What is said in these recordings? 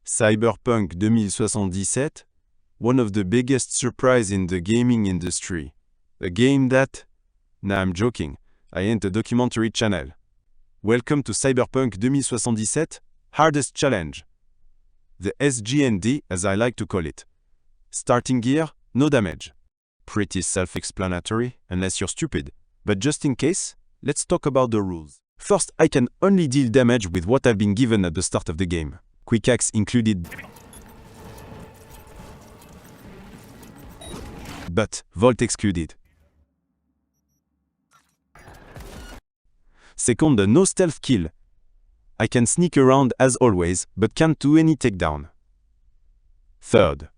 Cyberpunk 2077, one of the biggest surprises in the gaming industry. A game that... Nah, I'm joking. I ain't a documentary channel. Welcome to Cyberpunk 2077, hardest challenge. The SGND, as I like to call it. Starting gear, no damage. Pretty self-explanatory, unless you're stupid. But just in case, let's talk about the rules. First, I can only deal damage with what I've been given at the start of the game. Quick axe included, but Volt excluded. Second, no stealth kill. I can sneak around as always, but can't do any takedown. Third,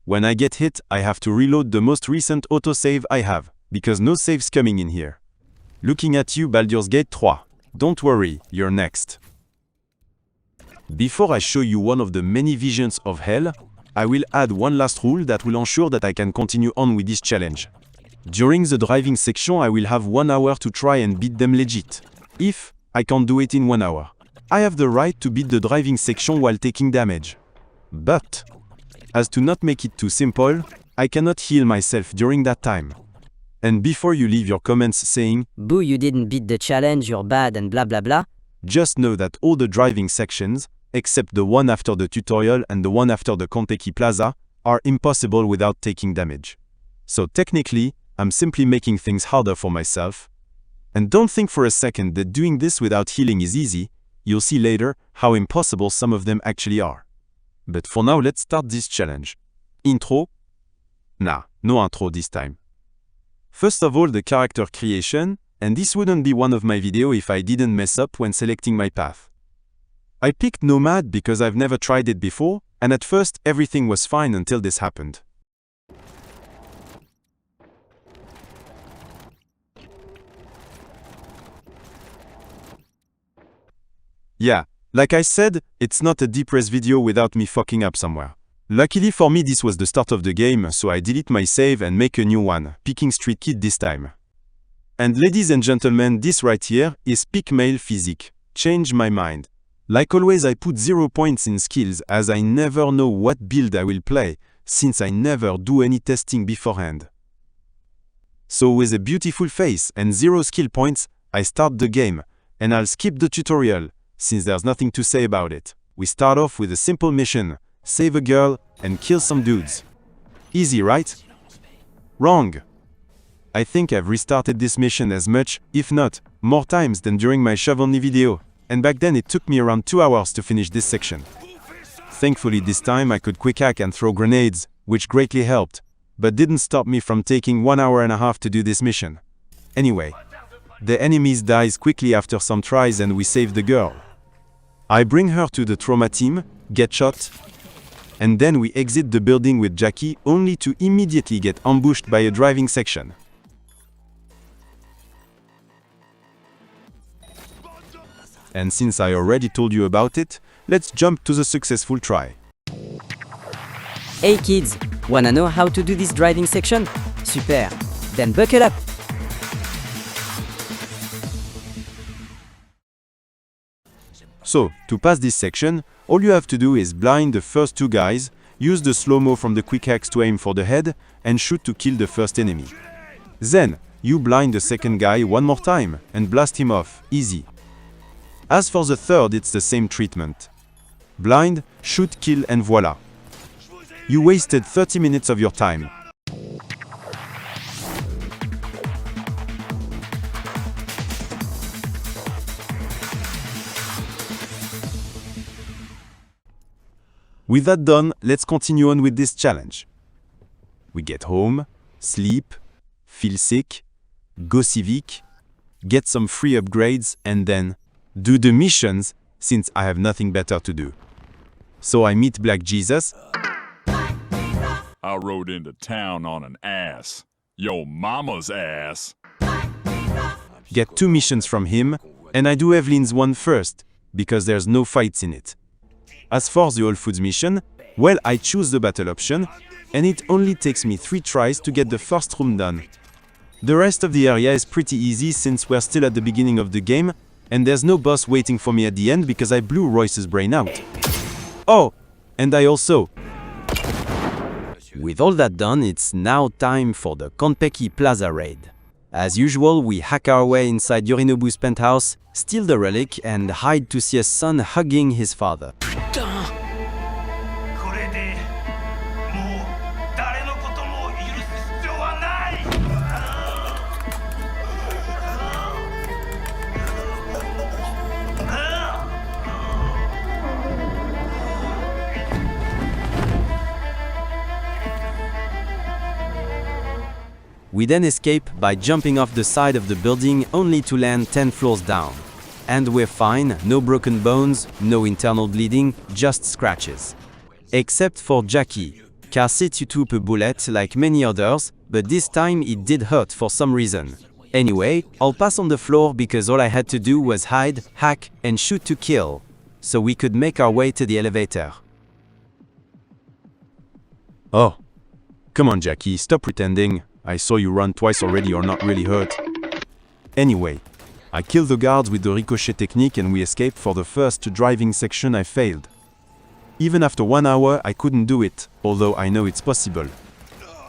when I get hit, I have to reload the most recent autosave I have, because no save's coming in here. Looking at you, Baldur's Gate 3. Don't worry, you're next. Before I show you one of the many visions of hell, I will add one last rule that will ensure that I can continue on with this challenge. During the driving section, I will have 1 hour to try and beat them legit. If I can't do it in 1 hour, I have the right to beat the driving section while taking damage. But, as to not make it too simple, I cannot heal myself during that time. And before you leave your comments saying, "Boo, you didn't beat the challenge, you're bad and blah blah blah," just know that all the driving sections, except the one after the tutorial and the one after the Conteki Plaza, are impossible without taking damage. So technically, I'm simply making things harder for myself. And don't think for a second that doing this without healing is easy. You'll see later how impossible some of them actually are. But for now, let's start this challenge. Intro? Nah, no intro this time. First of all, the character creation, and this wouldn't be one of my videos if I didn't mess up when selecting my path. I picked Nomad because I've never tried it before, and at first everything was fine until this happened. Yeah, like I said, it's not a depressed video without me fucking up somewhere. Luckily for me, this was the start of the game, so I delete my save and make a new one, picking Street Kid this time. And ladies and gentlemen, this right here is peak male physique. Change my mind. Like always, I put 0 points in skills as I never know what build I will play, since I never do any testing beforehand. So with a beautiful face and 0 skill points, I start the game, and I'll skip the tutorial, since there's nothing to say about it. We start off with a simple mission, save a girl and kill some dudes. Easy, right? Wrong. I think I've restarted this mission as much, if not, more times than during my shove-only video. And back then it took me around 2 hours to finish this section. Thankfully this time I could quick hack and throw grenades, which greatly helped, but didn't stop me from taking 1 hour and a half to do this mission. Anyway, the enemies dies quickly after some tries and we save the girl. I bring her to the trauma team, get shot, and then we exit the building with Jackie only to immediately get ambushed by a driving section. And since I already told you about it, let's jump to the successful try. Hey kids, wanna know how to do this driving section? Super! Then buckle up! So, to pass this section, all you have to do is blind the first 2 guys, use the slow-mo from the quick axe to aim for the head, and shoot to kill the first enemy. Then, you blind the second guy 1 more time, and blast him off, easy. As for the third, it's the same treatment. Blind, shoot, kill, and voila. You wasted 30 minutes of your time. With that done, let's continue on with this challenge. We get home, sleep, feel sick, go civic, get some free upgrades, and then do the missions, since I have nothing better to do. So I meet Black Jesus. I rode into town on an ass. Yo mama's ass. Get 2 missions from him, and I do Evelyn's one first, because there's no fights in it. As for the All Foods mission, well, I choose the battle option, and it only takes me 3 tries to get the first room done. The rest of the area is pretty easy since we're still at the beginning of the game, and there's no boss waiting for me at the end because I blew Royce's brain out. Oh, And I also. With all that done, it's now time for the Konpeki Plaza raid. As usual, we hack our way inside Yorinobu's penthouse, steal the relic, and hide to see a son hugging his father. これでもう誰のことも許す必要はない。 We then escape by jumping off the side of the building only to land 10 floors down. And we're fine, no broken bones, no internal bleeding, just scratches. Except for Jackie, car c'est YouTube a bullet like many others, but this time it did hurt for some reason. Anyway, I'll pass on the floor because all I had to do was hide, hack, and shoot to kill, so we could make our way to the elevator. Oh. Come on, Jackie, stop pretending. I saw you run twice already, you're not really hurt. Anyway, I killed the guards with the ricochet technique and we escaped for the first driving section I failed. Even after 1 hour, I couldn't do it, although I know it's possible.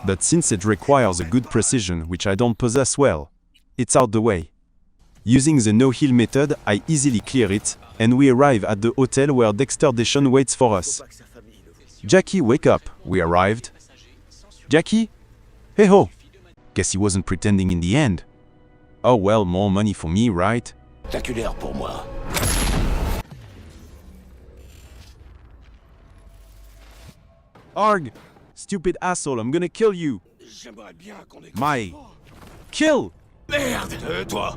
But since it requires a good precision, which I don't possess well, it's out the way. Using the no-heal method, I easily clear it, and we arrive at the hotel where Dexter Deshawn waits for us. Jackie, wake up, we arrived. Jackie? Hey ho! Guess he wasn't pretending in the end. Oh well, more money for me, right? Spectaculaire pour moi. Arg! Stupid asshole, I'm gonna kill you! J'aimerais bien qu'on ait... My... Kill! Merde, toi!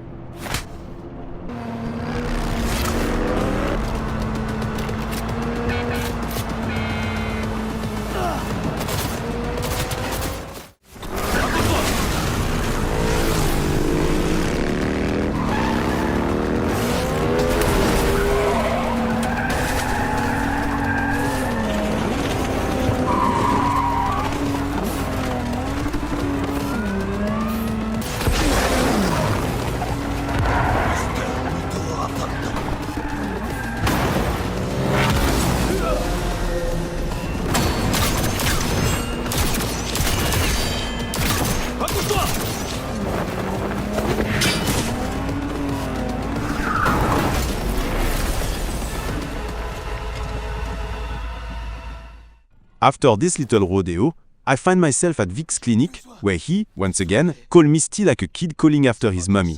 After this little rodeo, I find myself at Vic's clinic, where he, once again, called Misty like a kid calling after his mummy.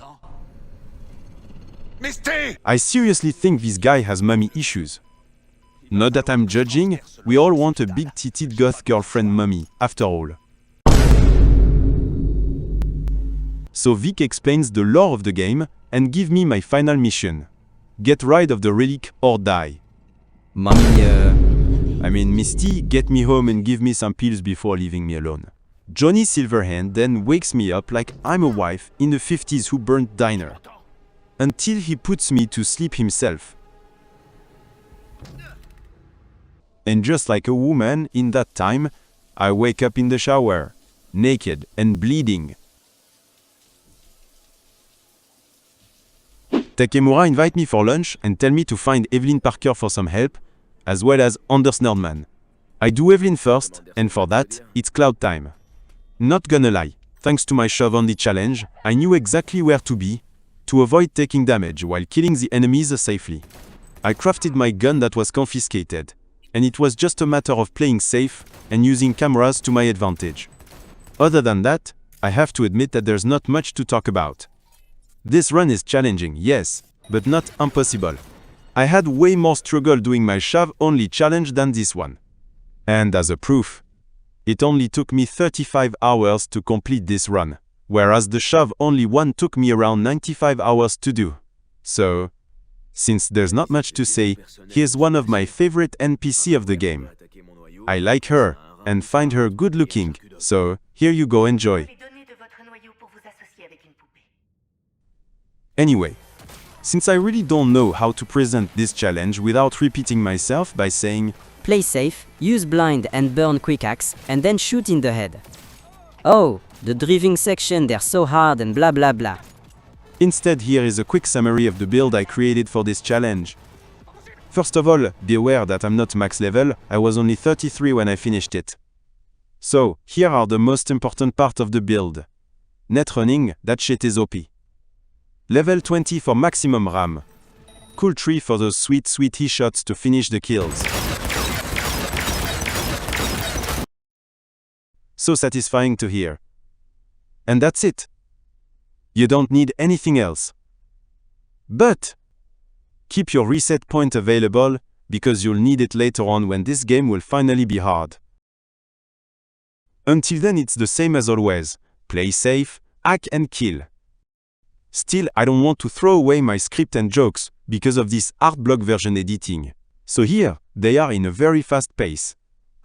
Misty! I seriously think this guy has mummy issues. Not that I'm judging, we all want a big-titted goth girlfriend mummy, after all. So Vic explains the lore of the game and give me my final mission. Get rid of the relic or die. Misty, get me home and give me some pills before leaving me alone. Johnny Silverhand then wakes me up like I'm a wife in the 50s who burnt diner. Until he puts me to sleep himself. And just like a woman in that time, I wake up in the shower, naked and bleeding. Takemura invite me for lunch and tell me to find Evelyn Parker for some help, as well as Anders Nordman. I do Evelyn first, and for that, it's cloud time. Not gonna lie, thanks to my shove-only challenge, I knew exactly where to be, to avoid taking damage while killing the enemies safely. I crafted my gun that was confiscated, and it was just a matter of playing safe and using cameras to my advantage. Other than that, I have to admit that there's not much to talk about. This run is challenging, yes, but not impossible. I had way more struggle doing my shove-only challenge than this one. And as a proof, it only took me 35 hours to complete this run, whereas the shove-only one took me around 95 hours to do. So, since there's not much to say, here's one of my favorite NPC of the game. I like her, and find her good looking, so here you go, enjoy. Anyway, since I really don't know how to present this challenge without repeating myself by saying, Play safe, use blind and burn quick axe, and then shoot in the head. Oh, the driving section, they're so hard and blah blah blah. Instead, here is a quick summary of the build I created for this challenge. First of all, be aware that I'm not max level, I was only 33 when I finished it. So, here are the most important part of the build. Net running, that shit is OP. Level 20 for maximum RAM. Cool tree for those sweet he-shots to finish the kills. So satisfying to hear. And that's it. You don't need anything else. But keep your reset point available, because you'll need it later on when this game will finally be hard. Until then it's the same as always. Play safe, hack and kill. Still, I don't want to throw away my script and jokes, because of this art block version editing. So here, they are in a very fast pace.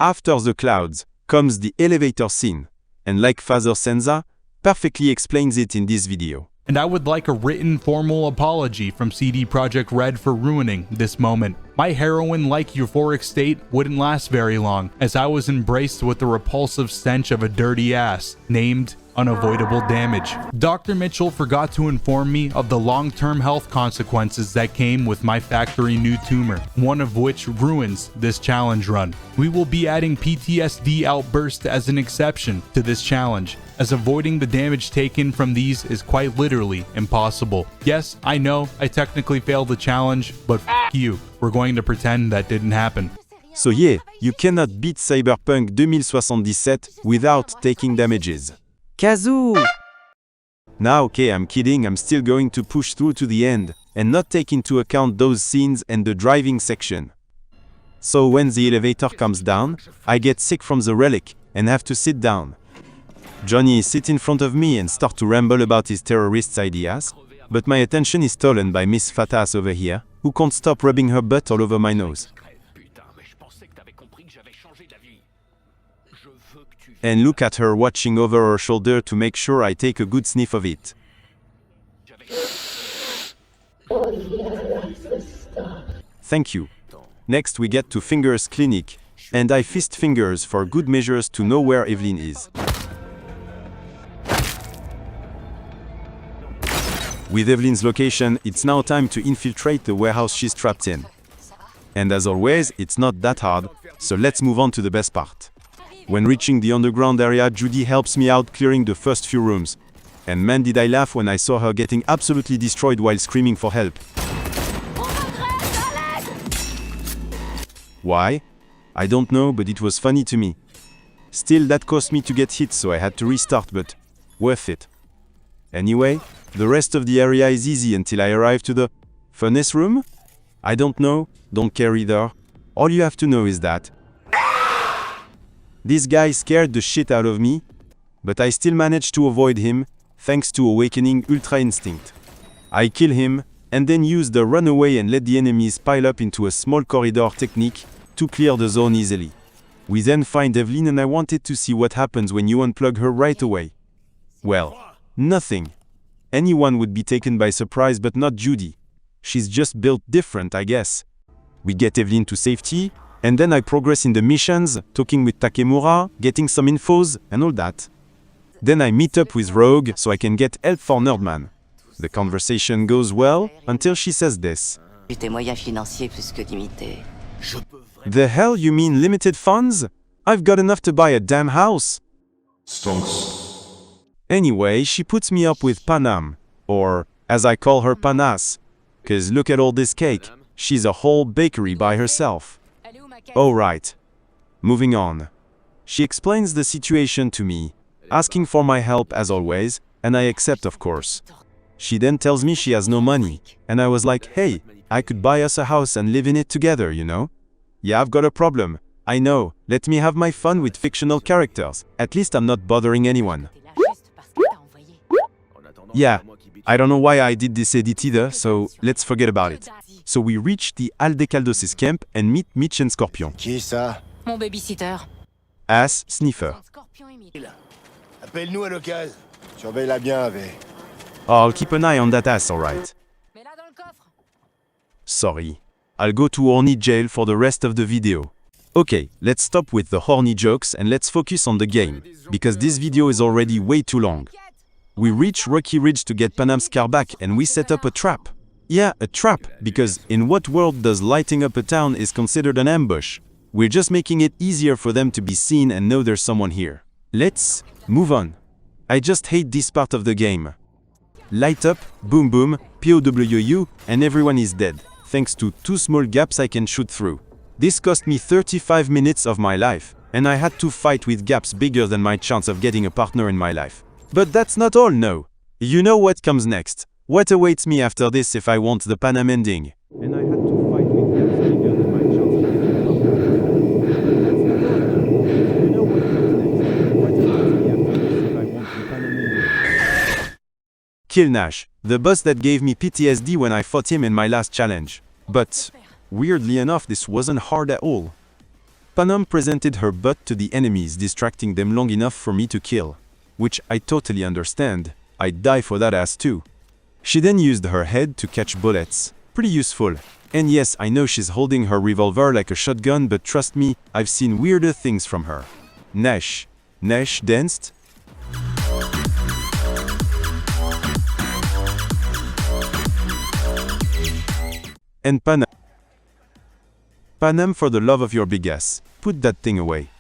After the clouds, comes the elevator scene. And like Father Senza, perfectly explains it in this video. And I would like a written formal apology from CD Projekt Red for ruining this moment. My heroin-like euphoric state wouldn't last very long, as I was embraced with the repulsive stench of a dirty ass, named unavoidable damage. Dr. Mitchell forgot to inform me of the long-term health consequences that came with my factory new tumor, one of which ruins this challenge run. We will be adding PTSD outburst as an exception to this challenge, as avoiding the damage taken from these is quite literally impossible. Yes, I know I technically failed the challenge, but f*** you. We're going to pretend that didn't happen. So yeah, you cannot beat Cyberpunk 2077 without taking damages. Kazoo! Now okay, I'm kidding, I'm still going to push through to the end, and not take into account those scenes and the driving section. So when the elevator comes down, I get sick from the relic, and have to sit down. Johnny sits in front of me and starts to ramble about his terrorist's ideas, but my attention is stolen by Miss Fatass over here, who can't stop rubbing her butt all over my nose. And look at her watching over her shoulder to make sure I take a good sniff of it. Thank you. Next we get to Fingers Clinic, and I fist fingers for good measures to know where Evelyn is. With Evelyn's location, it's now time to infiltrate the warehouse she's trapped in. And as always, it's not that hard, so let's move on to the best part. When reaching the underground area, Judy helps me out clearing the first few rooms. And man did I laugh when I saw her getting absolutely destroyed while screaming for help. Why? I don't know, but it was funny to me. Still, that caused me to get hit, so I had to restart, but worth it. Anyway, the rest of the area is easy until I arrive to the furnace room? I don't know, don't care either. All you have to know is that this guy scared the shit out of me, but I still managed to avoid him, thanks to awakening Ultra Instinct. I kill him, and then use the run away and let the enemies pile up into a small corridor technique to clear the zone easily. We then find Evelyn and I wanted to see what happens when you unplug her right away. Well, nothing. Anyone would be taken by surprise but not Judy. She's just built different, I guess. We get Evelyn to safety, and then I progress in the missions, talking with Takemura, getting some infos, and all that. Then I meet up with Rogue so I can get help for Nerdman. The conversation goes well until she says this. The hell you mean limited funds? I've got enough to buy a damn house. Stonks. Anyway, she puts me up with Panam, or as I call her Panas, 'cause look at all this cake, she's a whole bakery by herself. Oh right. Moving on. She explains the situation to me, asking for my help as always, and I accept of course. She then tells me she has no money, and I was like, hey, I could buy us a house and live in it together, you know? Yeah, I've got a problem. I know, let me have my fun with fictional characters. At least I'm not bothering anyone. Yeah, I don't know why I did this edit either, so let's forget about it. So we reach the Aldecaldos' camp and meet Mitch and Scorpion. Qui ça? Mon babysitter. Ass sniffer. Appelle-nous à l'occasion. Surveille-la bien, V. Oh, I'll keep an eye on that ass, alright. Sorry. I'll go to horny jail for the rest of the video. Okay, let's stop with the horny jokes and let's focus on the game, because this video is already way too long. We reach Rocky Ridge to get Panam's car back and we set up a trap. Yeah, a trap, because in what world does lighting up a town is considered an ambush? We're just making it easier for them to be seen and know there's someone here. Let's move on. I just hate this part of the game. Light up, boom boom, POWU, and everyone is dead, thanks to 2 small gaps I can shoot through. This cost me 35 minutes of my life, and I had to fight with gaps bigger than my chance of getting a partner in my life. But that's not all, no. You know what comes next. What awaits me after this if I want the Panam ending? And I had to fight with gaps bigger than my chance of getting a partner. That's not all. You know what comes next. What awaits me after this if I want the Panam ending? Kill Nash, the boss that gave me PTSD when I fought him in my last challenge. But, weirdly enough, this wasn't hard at all. Panam presented her butt to the enemies, distracting them long enough for me to kill. Which I totally understand. I'd die for that ass too. She then used her head to catch bullets. Pretty useful. And yes, I know she's holding her revolver like a shotgun, but trust me, I've seen weirder things from her. Nash danced? And Panam, for the love of your big ass, put that thing away.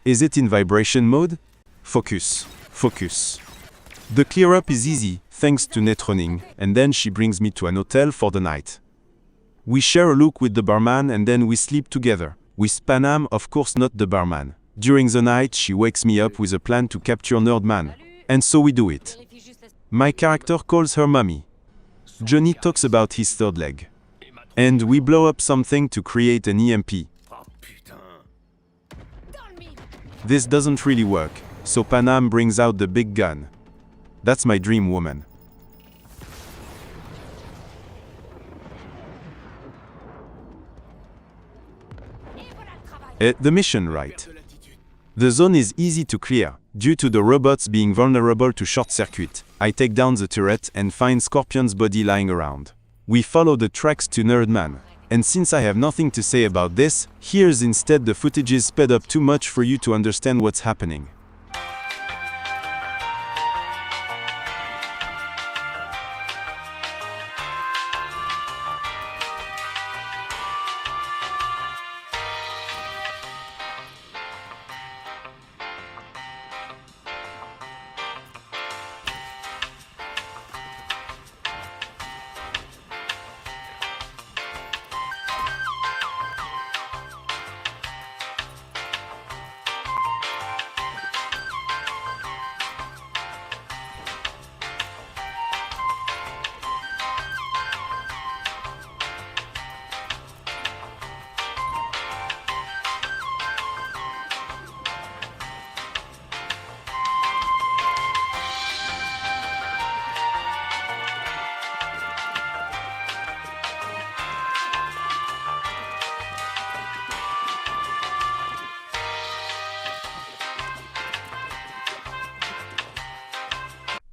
Is it in vibration mode? Focus. The clear up is easy, thanks to net running, and then she brings me to an hotel for the night. We share a look with the barman and then we sleep together. With Panam, of course not the barman. During the night, she wakes me up with a plan to capture Nerdman. And so we do it. My character calls her mommy. Johnny talks about his third leg. And we blow up something to create an EMP. This doesn't really work, so Panam brings out the big gun. That's my dream woman. The mission, right? The zone is easy to clear, due to the robots being vulnerable to short circuit. I take down the turret and find Scorpion's body lying around. We follow the tracks to Nerdman. And since I have nothing to say about this, here's instead the footage is sped up too much for you to understand what's happening.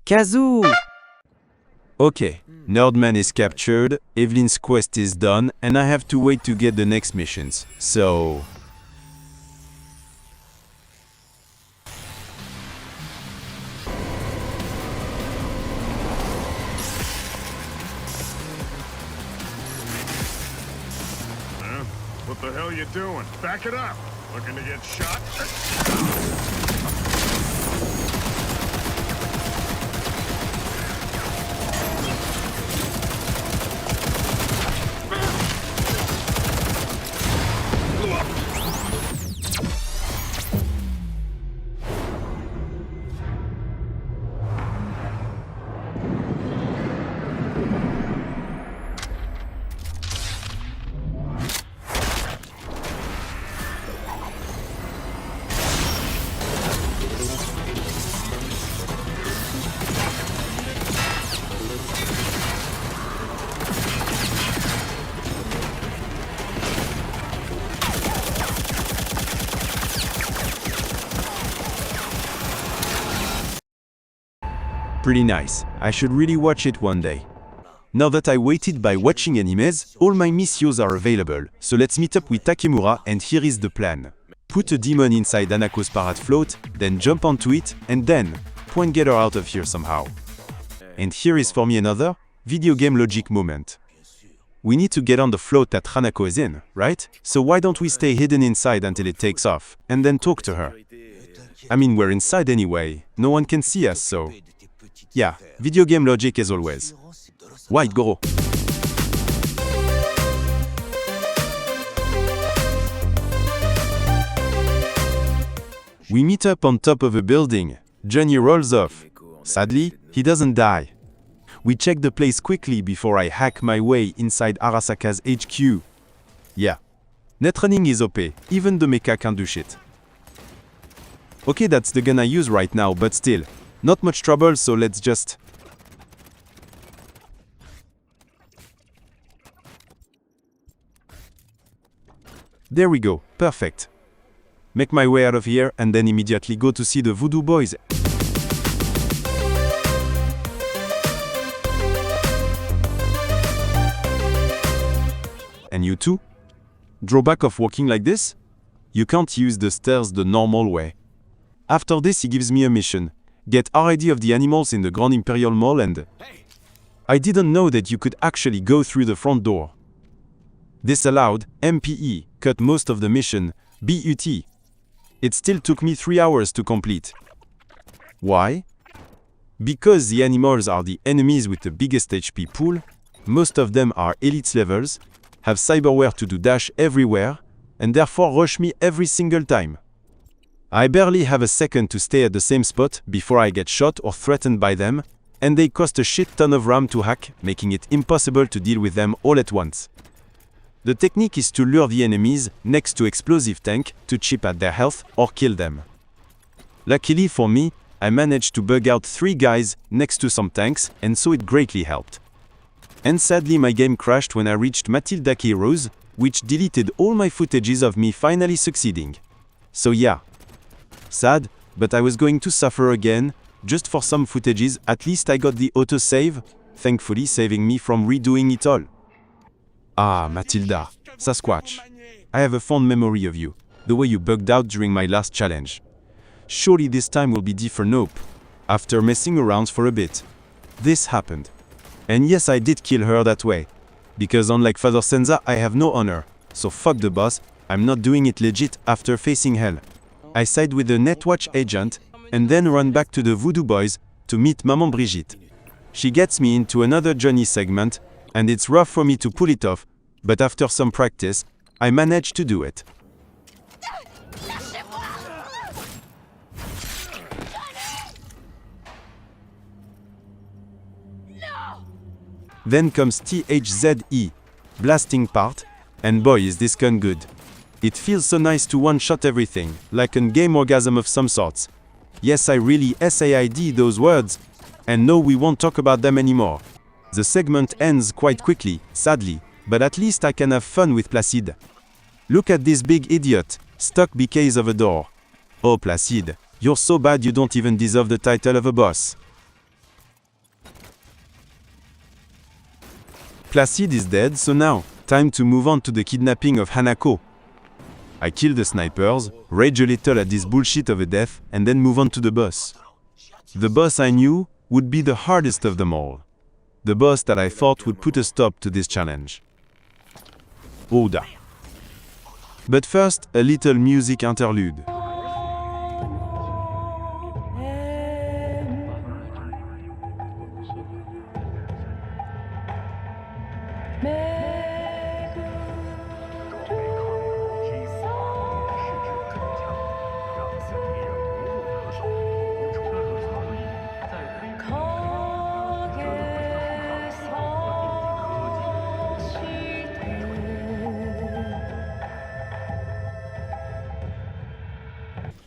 Kazoo! Okay, Nerdman is captured, Evelyn's quest is done, and I have to wait to get the next missions. So... What the hell you doing? Back it up! Looking to get shot? Pretty nice. I should really watch it one day. Now that I waited by watching animes, all my missions are available, so let's meet up with Takemura and here is the plan. Put a demon inside Anako's parade float, then jump onto it, and then point get her out of here somehow. And here is for me another, video game logic moment. We need to get on the float that Hanako is in, right? So why don't we stay hidden inside until it takes off, and then talk to her? I mean, we're inside anyway, no one can see us, so... Yeah, video game logic as always. White Goro. We meet up on top of a building. Johnny rolls off. Sadly, he doesn't die. We check the place quickly before I hack my way inside Arasaka's HQ. Yeah. Netrunning is OP, even the mecha can't do shit. Okay, that's the gun I use right now, but still. Not much trouble, so let's just... There we go, perfect. Make my way out of here and then immediately go to see the Voodoo Boys. And you too? Drawback of walking like this? You can't use the stairs the normal way. After this he gives me a mission. Get RID of the animals in the Grand Imperial Mall and... I didn't know that you could actually go through the front door. This allowed MPE, cut most of the mission, BUT. It still took me 3 hours to complete. Why? Because the animals are the enemies with the biggest HP pool, most of them are elites levels, have cyberware to do dash everywhere, and therefore rush me every single time. I barely have a second to stay at the same spot before I get shot or threatened by them, and they cost a shit ton of RAM to hack, making it impossible to deal with them all at once. The technique is to lure the enemies next to explosive tank to chip at their health or kill them. Luckily for me, I managed to bug out 3 guys next to some tanks, and so it greatly helped. And sadly my game crashed when I reached Matilda Heroes, which deleted all my footages of me finally succeeding. So yeah. Sad, but I was going to suffer again, just for some footages. At least I got the autosave, thankfully saving me from redoing it all. Ah, Matilda, Sasquatch. I have a fond memory of you, the way you bugged out during my last challenge. Surely this time will be different. Nope. After messing around for a bit. This happened. And yes, I did kill her that way. Because unlike Father Senza, I have no honor. So fuck the boss, I'm not doing it legit after facing hell. I side with the Netwatch agent, and then run back to the Voodoo Boys to meet Maman Brigitte. She gets me into another Johnny segment, and it's rough for me to pull it off, but after some practice, I managed to do it. Then comes THZE, blasting part, and boy is this gun good. It feels so nice to one-shot everything, like a game orgasm of some sorts. Yes, I really SAID those words, and no, we won't talk about them anymore. The segment ends quite quickly, sadly, but at least I can have fun with Placide. Look at this big idiot, stuck because of a door. Oh Placide, you're so bad you don't even deserve the title of a boss. Placide is dead, so now, time to move on to the kidnapping of Hanako. I kill the snipers, rage a little at this bullshit of a death, and then move on to the boss. The boss I knew would be the hardest of them all. The boss that I thought would put a stop to this challenge. Oda. But first, a little music interlude.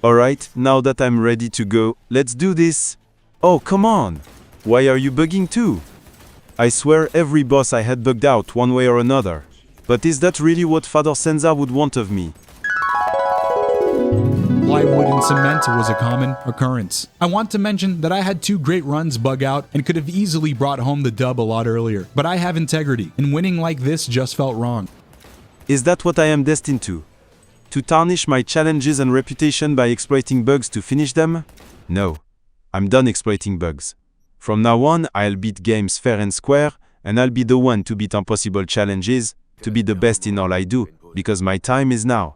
Alright, now that I'm ready to go, let's do this. Oh, come on! Why are you bugging too? I swear every boss I had bugged out one way or another. But is that really what Father Senza would want of me? Plywood and cement was a common occurrence. I want to mention that I had 2 great runs bug out and could have easily brought home the dub a lot earlier, but I have integrity, and winning like this just felt wrong. Is that what I am destined to? To tarnish my challenges and reputation by exploiting bugs to finish them? No. I'm done exploiting bugs. From now on, I'll beat games fair and square, and I'll be the one to beat impossible challenges, to be the best in all I do, because my time is now.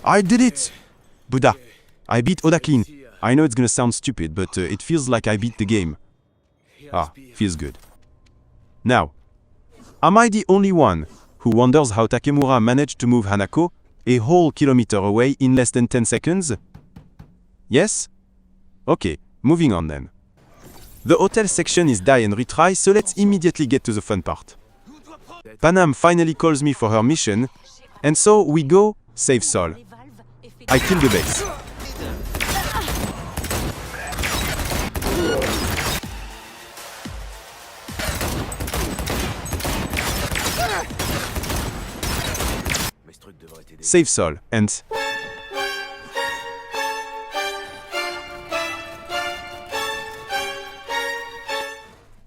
I did it! Buddha. I beat Oda clean. I know it's gonna sound stupid, but it feels like I beat the game. Feels good. Now, am I the only one who wonders how Takemura managed to move Hanako a whole kilometer away in less than 10 seconds? Yes? Okay, moving on then. The hotel section is die and retry, so let's immediately get to the fun part. Panam finally calls me for her mission, and so we go save Sol. I kill the base. Save Sol, and...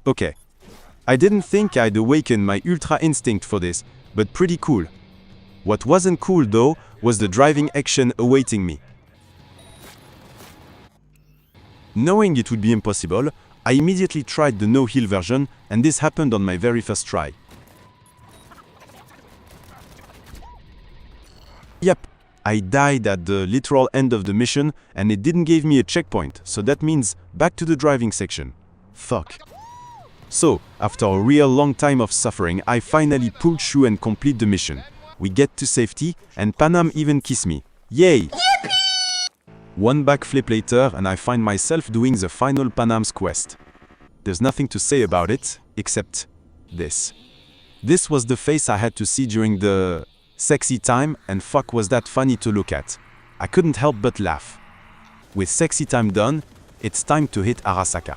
Okay. I didn't think I'd awaken my ultra instinct for this, but pretty cool. What wasn't cool though, was the driving action awaiting me. Knowing it would be impossible, I immediately tried the no-heal version, and this happened on my very first try. Yep, I died at the literal end of the mission, and it didn't give me a checkpoint, so that means back to the driving section. Fuck. So, after a real long time of suffering, I finally pulled through and complete the mission. We get to safety, and Panam even kiss me. Yay! Yippee! One backflip later, and I find myself doing the final Panam's quest. There's nothing to say about it, except this. This was the face I had to see during the sexy time, and fuck was that funny to look at. I couldn't help but laugh. With sexy time done, it's time to hit Arasaka.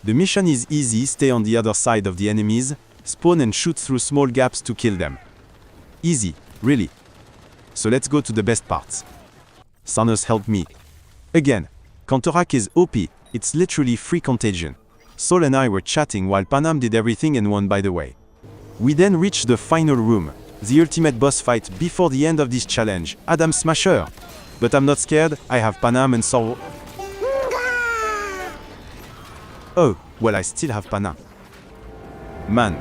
The mission is easy, stay on the other side of the enemies, spawn and shoot through small gaps to kill them. Easy, really. So let's go to the best parts. Sanos helped me. Again, Kantorak is OP, it's literally free contagion. Sol and I were chatting while Panam did everything and won by the way. We then reached the final room, the ultimate boss fight before the end of this challenge, Adam Smasher. But I'm not scared, I have Panam and Sol. Oh, well I still have Panam. Man.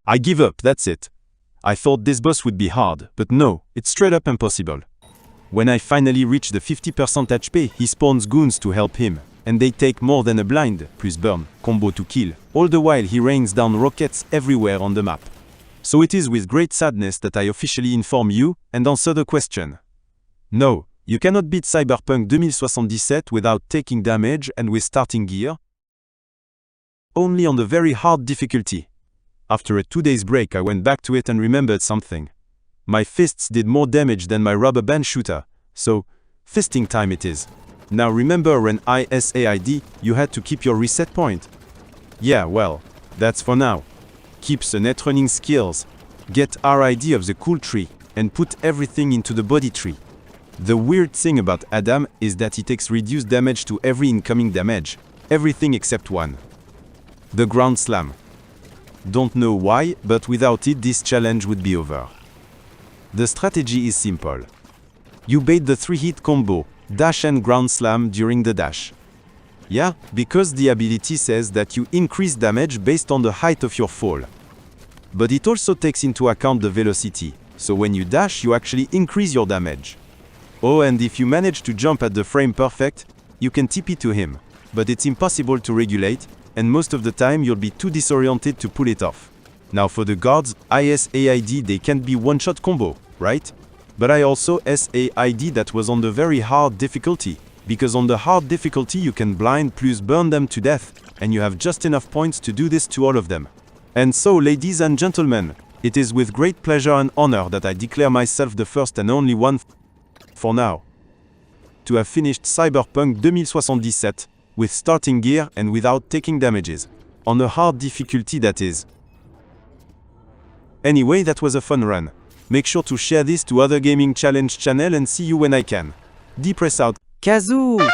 I give up, that's it. I thought this boss would be hard, but no, it's straight up impossible. When I finally reach the 50% HP, he spawns goons to help him, and they take more than a blind, plus burn, combo to kill, all the while he rains down rockets everywhere on the map. So it is with great sadness that I officially inform you and answer the question. No, you cannot beat Cyberpunk 2077 without taking damage and with starting gear. Only on the very hard difficulty. After a 2 days break I went back to it and remembered something. My fists did more damage than my rubber band shooter, so fisting time it is. Now remember when ISAID you had to keep your reset point? Yeah, well, that's for now. Keep the net running skills, get RID of the cool tree, and put everything into the body tree. The weird thing about Adam is that he takes reduced damage to every incoming damage, everything except one. The ground slam. Don't know why, but without it this challenge would be over. The strategy is simple. You bait the 3-hit combo, dash and ground slam during the dash. Yeah, because the ability says that you increase damage based on the height of your fall. But it also takes into account the velocity, so when you dash you actually increase your damage. Oh, and if you manage to jump at the frame perfect, you can TP to him. But it's impossible to regulate, and most of the time you'll be too disoriented to pull it off. Now for the guards, ISAID they can't be one-shot combo, right? But I also SAID that was on the very hard difficulty, because on the hard difficulty you can blind plus burn them to death, and you have just enough points to do this to all of them. And so, ladies and gentlemen, it is with great pleasure and honor that I declare myself the first and only one, for now, to have finished Cyberpunk 2077, with starting gear and without taking damages. On a hard difficulty that is. Anyway, that was a fun run. Make sure to share this to other gaming challenge channel and see you when I can. Depress out. Kazoo!